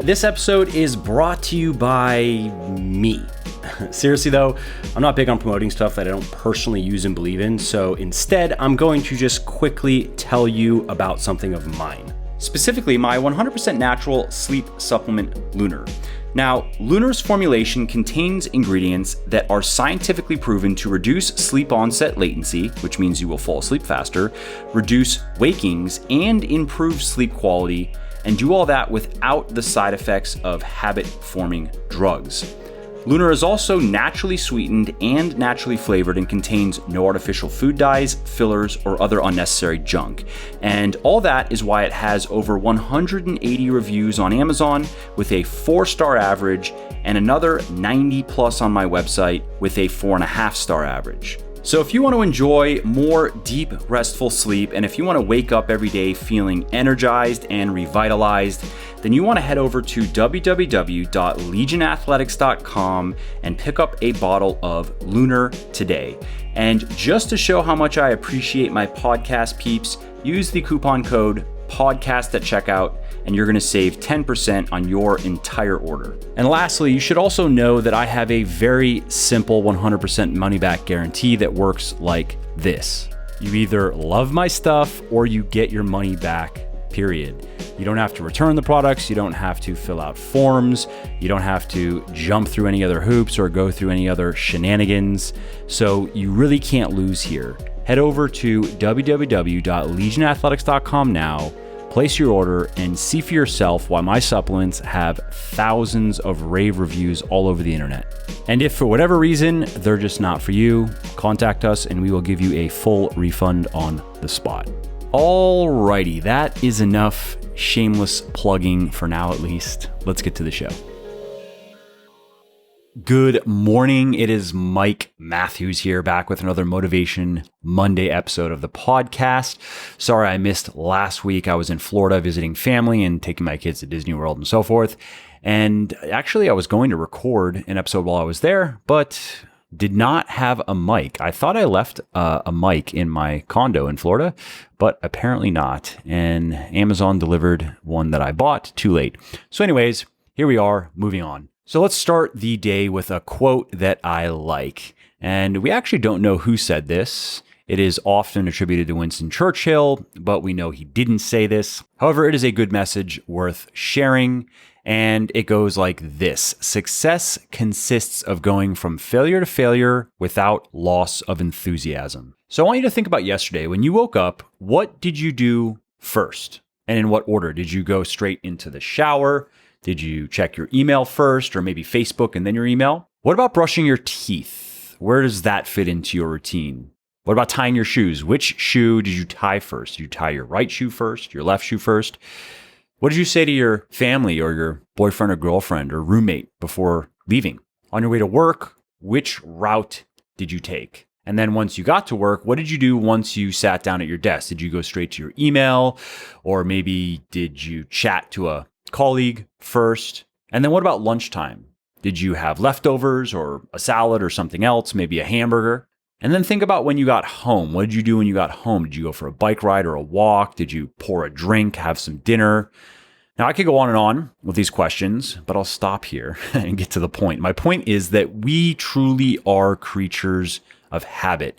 This episode is brought to you by me. Seriously though, I'm not big on promoting stuff that I don't personally use and believe in, so instead I'm going to just quickly tell you about something of mine. Specifically, my 100% natural sleep supplement, Lunar. Now, Lunar's formulation contains ingredients that are scientifically proven to reduce sleep onset latency, which means you will fall asleep faster, reduce wakings, and improve sleep quality, and do all that without the side effects of habit-forming drugs. Lunar is also naturally sweetened and naturally flavored and contains no artificial food dyes, fillers, or other unnecessary junk. And all that is why it has over 180 reviews on Amazon with a 4-star average and another 90 plus on my website with a 4.5-star average. So if you want to enjoy more deep, restful sleep, and if you want to wake up every day feeling energized and revitalized, then you want to head over to www.legionathletics.com and pick up a bottle of Lunar today. And just to show how much I appreciate my podcast peeps, use the coupon code PODCAST at checkout, and you're going to save 10% on your entire order. And lastly, you should also know that I have a very simple 100% money back guarantee that works like this. You either love my stuff or you get your money back, period. You don't have to return the products. You don't have to fill out forms. You don't have to jump through any other hoops or go through any other shenanigans. So you really can't lose here. Head over to www.legionathletics.com now, place your order, and see for yourself why my supplements have thousands of rave reviews all over the internet. And if for whatever reason they're just not for you, contact us and we will give you a full refund on the spot. Alrighty, that is enough shameless plugging for now at least. Let's get to the show. Good morning. It is Mike Matthews here, back with another Motivation Monday episode of the podcast. Sorry I missed last week. I was in Florida visiting family and taking my kids to Disney World and so forth. And actually, I was going to record an episode while I was there, but did not have a mic. I thought I left a mic in my condo in Florida, but apparently not. And Amazon delivered one that I bought too late. So anyways, here we are, moving on. So let's start the day with a quote that I like. And we actually don't know who said this. It is often attributed to Winston Churchill, but we know he didn't say this. However, it is a good message worth sharing. And it goes like this: success consists of going from failure to failure without loss of enthusiasm. So I want you to think about yesterday. When you woke up, what did you do first? And in what order? Did you go straight into the shower? Did you check your email first, or maybe Facebook and then your email? What about brushing your teeth? Where does that fit into your routine? What about tying your shoes? Which shoe did you tie first? Did you tie your right shoe first, your left shoe first? What did you say to your family or your boyfriend or girlfriend or roommate before leaving? On your way to work, which route did you take? And then once you got to work, what did you do once you sat down at your desk? Did you go straight to your email? Or maybe did you chat to a colleague first? And then what about lunchtime? Did you have leftovers or a salad or something else, maybe a hamburger? And then think about when you got home. What did you do when you got home? Did you go for a bike ride or a walk? Did you pour a drink, have some dinner? Now, I could go on and on with these questions, but I'll stop here and get to the point. My point is that we truly are creatures of habit,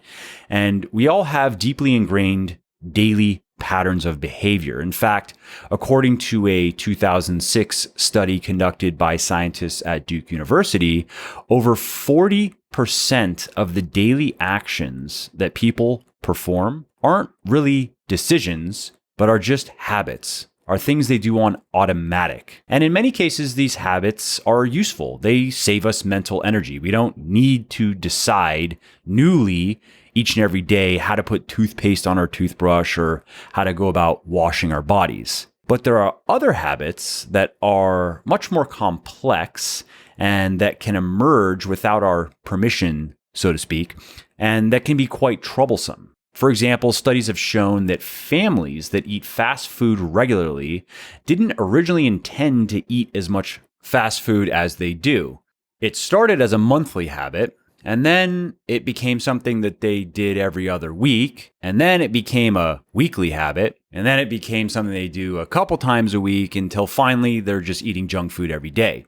and we all have deeply ingrained daily patterns of behavior. In fact, according to a 2006 study conducted by scientists at Duke University, over 40% of the daily actions that people perform aren't really decisions, but are just habits, are things they do on automatic. And in many cases, these habits are useful. They save us mental energy. We don't need to decide newly each and every day how to put toothpaste on our toothbrush or how to go about washing our bodies. But there are other habits that are much more complex and that can emerge without our permission, so to speak, and that can be quite troublesome. For example, studies have shown that families that eat fast food regularly didn't originally intend to eat as much fast food as they do. It started as a monthly habit, And then it became something that they did every other week. And then it became a weekly habit. And then it became something they do a couple times a week until finally they're just eating junk food every day.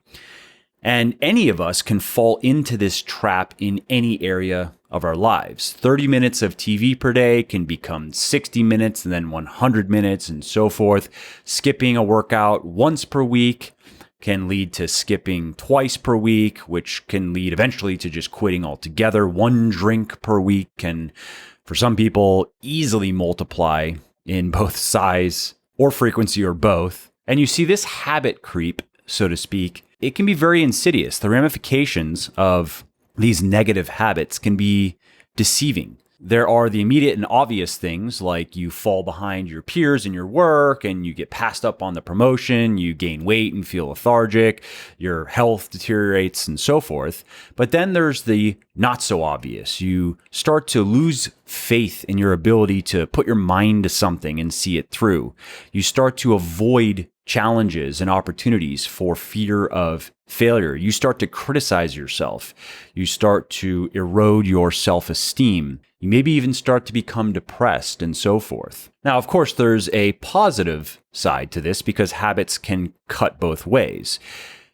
And any of us can fall into this trap in any area of our lives. 30 minutes of TV per day can become 60 minutes and then 100 minutes and so forth. Skipping a workout once per week can lead to skipping twice per week, which can lead eventually to just quitting altogether. One drink per week can, for some people, easily multiply in both size or frequency or both. And you see this habit creep, so to speak, it can be very insidious. The ramifications of these negative habits can be deceiving. There are the immediate and obvious things like you fall behind your peers in your work and you get passed up on the promotion, you gain weight and feel lethargic, your health deteriorates and so forth. But then there's the not so obvious. You start to lose faith in your ability to put your mind to something and see it through. You start to avoid challenges and opportunities for fear of failure. You start to criticize yourself. You start to erode your self-esteem. You maybe even start to become depressed and so forth. Now, of course, there's a positive side to this because habits can cut both ways.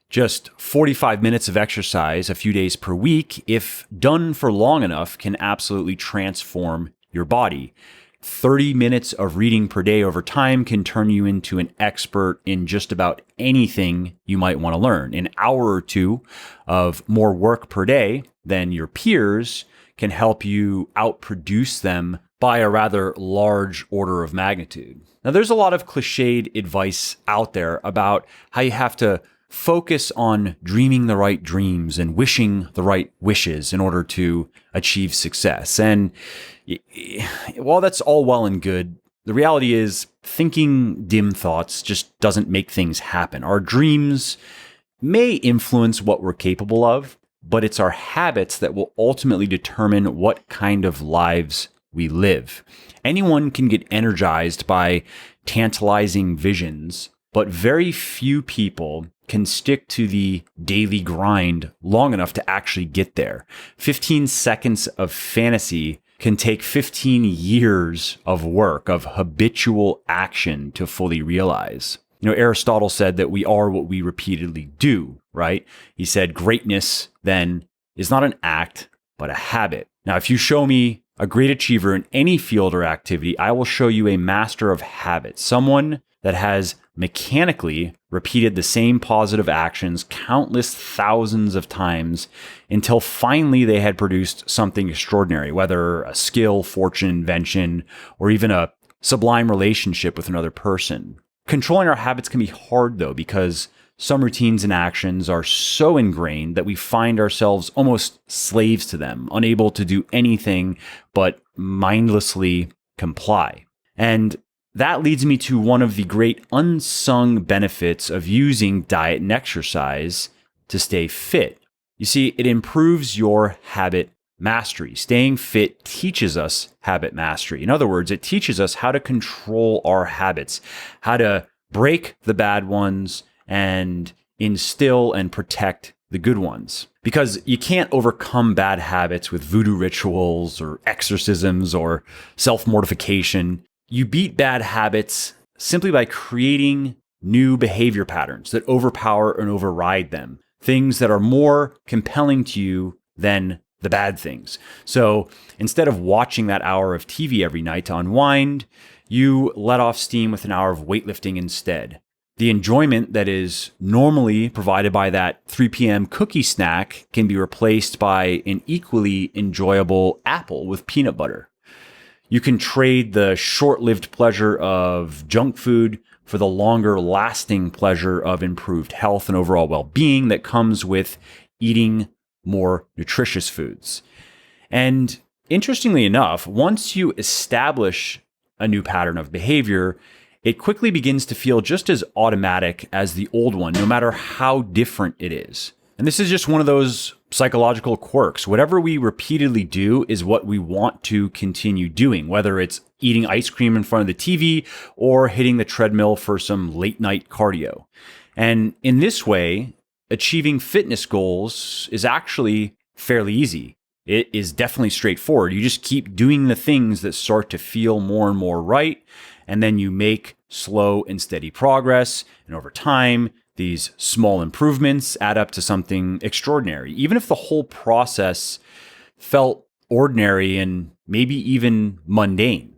Just 45 minutes of exercise a few days per week, if done for long enough, can absolutely transform your body. 30 minutes of reading per day over time can turn you into an expert in just about anything you might want to learn. An hour or two of more work per day than your peers can help you outproduce them by a rather large order of magnitude. Now, there's a lot of cliched advice out there about how you have to focus on dreaming the right dreams and wishing the right wishes in order to achieve success. And while that's all well and good, the reality is thinking dim thoughts just doesn't make things happen. Our dreams may influence what we're capable of, but it's our habits that will ultimately determine what kind of lives we live. Anyone can get energized by tantalizing visions, but very few people can stick to the daily grind long enough to actually get there. 15 seconds of fantasy can take 15 years of work, of habitual action to fully realize. Aristotle said that we are what we repeatedly do, right? He said greatness then is not an act, but a habit. Now, if you show me a great achiever in any field or activity, I will show you a master of habits, someone that has mechanically repeated the same positive actions countless thousands of times until finally they had produced something extraordinary, whether a skill, fortune, invention, or even a sublime relationship with another person. Controlling our habits can be hard, though, because some routines and actions are so ingrained that we find ourselves almost slaves to them, unable to do anything but mindlessly comply. And that leads me to one of the great unsung benefits of using diet and exercise to stay fit. You see, it improves your habit mastery. Staying fit teaches us habit mastery. In other words, it teaches us how to control our habits, how to break the bad ones and instill and protect the good ones. Because you can't overcome bad habits with voodoo rituals or exorcisms or self-mortification. You beat bad habits simply by creating new behavior patterns that overpower and override them, things that are more compelling to you than the bad things. So instead of watching that hour of TV every night to unwind, you let off steam with an hour of weightlifting instead. The enjoyment that is normally provided by that 3 p.m. cookie snack can be replaced by an equally enjoyable apple with peanut butter. You can trade the short-lived pleasure of junk food for the longer-lasting pleasure of improved health and overall well-being that comes with eating more nutritious foods. And interestingly enough, once you establish a new pattern of behavior, it quickly begins to feel just as automatic as the old one, no matter how different it is. And this is just one of those psychological quirks. Whatever we repeatedly do is what we want to continue doing, whether it's eating ice cream in front of the TV or hitting the treadmill for some late night cardio. And in this way, achieving fitness goals is actually fairly easy. it is definitely straightforward. You just keep doing the things that start to feel more and more right, and then you make slow and steady progress. And over time, these small improvements add up to something extraordinary. Even if the whole process felt ordinary and maybe even mundane.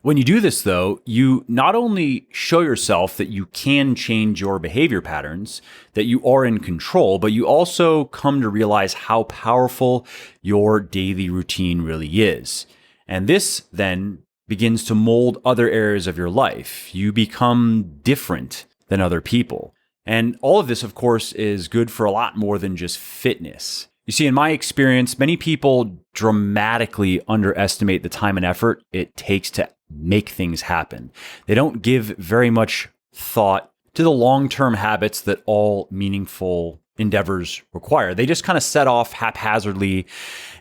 When you do this, though, you not only show yourself that you can change your behavior patterns, that you are in control, but you also come to realize how powerful your daily routine really is. And this then begins to mold other areas of your life. You become different than other people. And all of this, of course, is good for a lot more than just fitness. You see, in my experience, many people dramatically underestimate the time and effort it takes to make things happen. They don't give very much thought to the long-term habits that all meaningful endeavors require. They just kind of set off haphazardly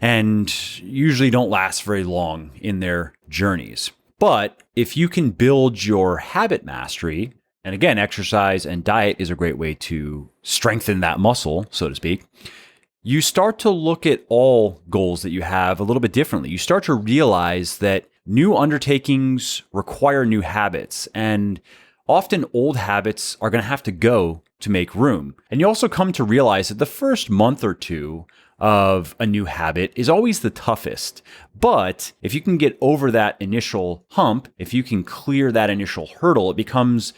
and usually don't last very long in their journeys. But if you can build your habit mastery, and again, exercise and diet is a great way to strengthen that muscle, so to speak, you start to look at all goals that you have a little bit differently. You start to realize that new undertakings require new habits, and often old habits are going to have to go to make room. And you also come to realize that the first month or two of a new habit is always the toughest. But if you can get over that initial hump, if you can clear that initial hurdle, it becomes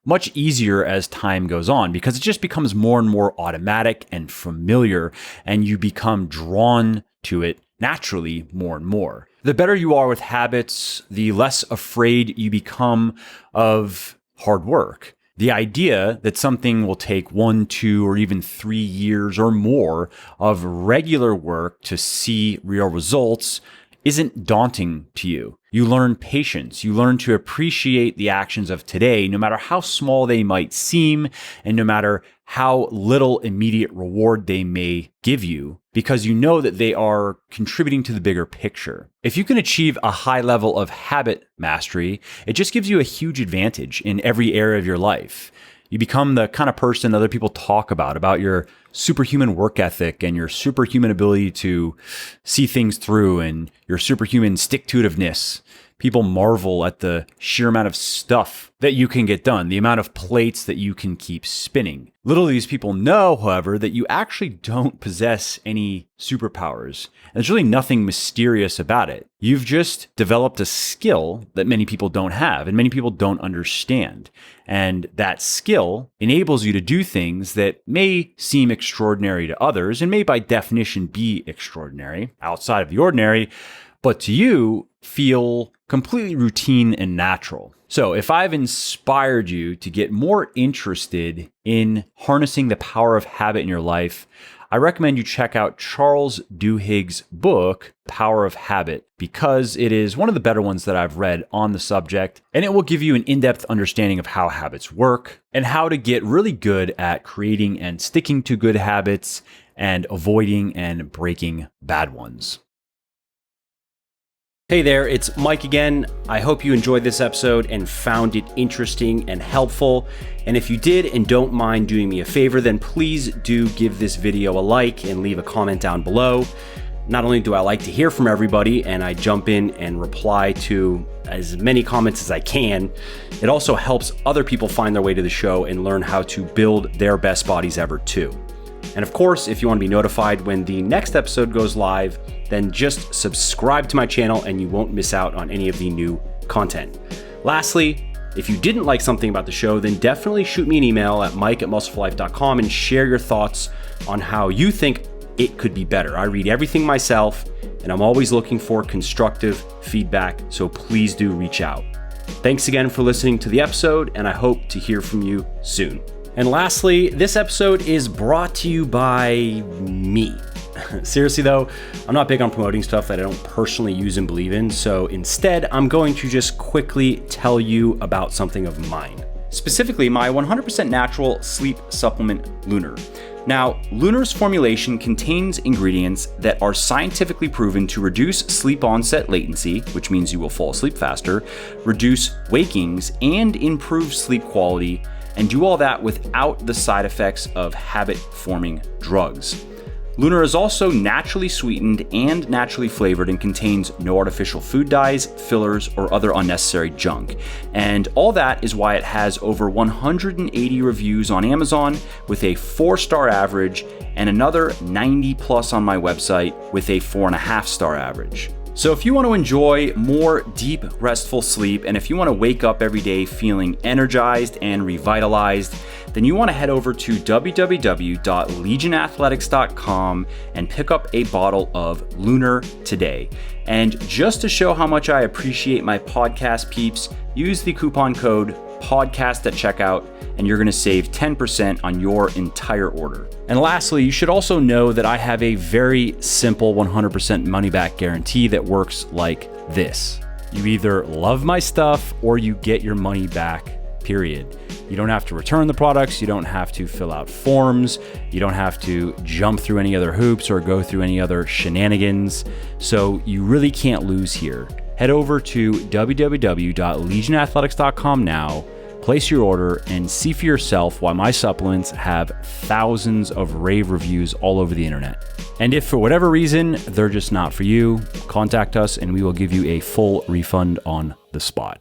much easier as time goes on because it just becomes more and more automatic and familiar, and you become drawn to it naturally more and more. The better you are with habits, the less afraid you become of hard work. The idea that something will take 1, 2, or even 3 years or more of regular work to see real results isn't daunting to you. You learn patience. You learn to appreciate the actions of today, no matter how small they might seem, and no matter how little immediate reward they may give you, because you know that they are contributing to the bigger picture. If you can achieve a high level of habit mastery, it just gives you a huge advantage in every area of your life. You become the kind of person other people talk about your superhuman work ethic and your superhuman ability to see things through and your superhuman stick-to-itiveness. People marvel at the sheer amount of stuff that you can get done, the amount of plates that you can keep spinning. Little do these people know, however, that you actually don't possess any superpowers. And there's really nothing mysterious about it. You've just developed a skill that many people don't have and many people don't understand. And that skill enables you to do things that may seem extraordinary to others and may by definition be extraordinary outside of the ordinary, but to you feel completely routine and natural. So if I've inspired you to get more interested in harnessing the power of habit in your life, I recommend you check out Charles Duhigg's book, Power of Habit, because it is one of the better ones that I've read on the subject, and it will give you an in-depth understanding of how habits work and how to get really good at creating and sticking to good habits and avoiding and breaking bad ones. Hey there, it's Mike again. I hope you enjoyed this episode and found it interesting and helpful. And if you did and don't mind doing me a favor, then please do give this video a like and leave a comment down below. Not only do I like to hear from everybody and I jump in and reply to as many comments as I can, it also helps other people find their way to the show and learn how to build their best bodies ever too. And of course, if you want to be notified when the next episode goes live, then just subscribe to my channel and you won't miss out on any of the new content. Lastly, if you didn't like something about the show, then definitely shoot me an email at mike@muscleforlife.com and share your thoughts on how you think it could be better. I read everything myself and I'm always looking for constructive feedback, so please do reach out. Thanks again for listening to the episode, and I hope to hear from you soon. And lastly, this episode is brought to you by me. Seriously though, I'm not big on promoting stuff that I don't personally use and believe in, so instead I'm going to just quickly tell you about something of mine. Specifically, my 100% natural sleep supplement, Lunar. Now, Lunar's formulation contains ingredients that are scientifically proven to reduce sleep onset latency, which means you will fall asleep faster, reduce wakings, and improve sleep quality, and do all that without the side effects of habit-forming drugs. Lunar is also naturally sweetened and naturally flavored and contains no artificial food dyes, fillers, or other unnecessary junk. And all that is why it has over 180 reviews on Amazon with a 4-star average and another 90 plus on my website with a 4.5-star average. So if you want to enjoy more deep, restful sleep, and if you want to wake up every day feeling energized and revitalized, then you want to head over to www.legionathletics.com and pick up a bottle of Lunar today. And just to show how much I appreciate my podcast peeps, use the coupon code PODCAST at checkout, and you're going to save 10% on your entire order. And lastly, you should also know that I have a very simple 100% money back guarantee that works like this. You either love my stuff or you get your money back, period. You don't have to return the products. You don't have to fill out forms. You don't have to jump through any other hoops or go through any other shenanigans. So you really can't lose here. Head over to www.legionathletics.com now, place your order, and see for yourself why my supplements have thousands of rave reviews all over the internet. And if for whatever reason they're just not for you, contact us and we will give you a full refund on the spot.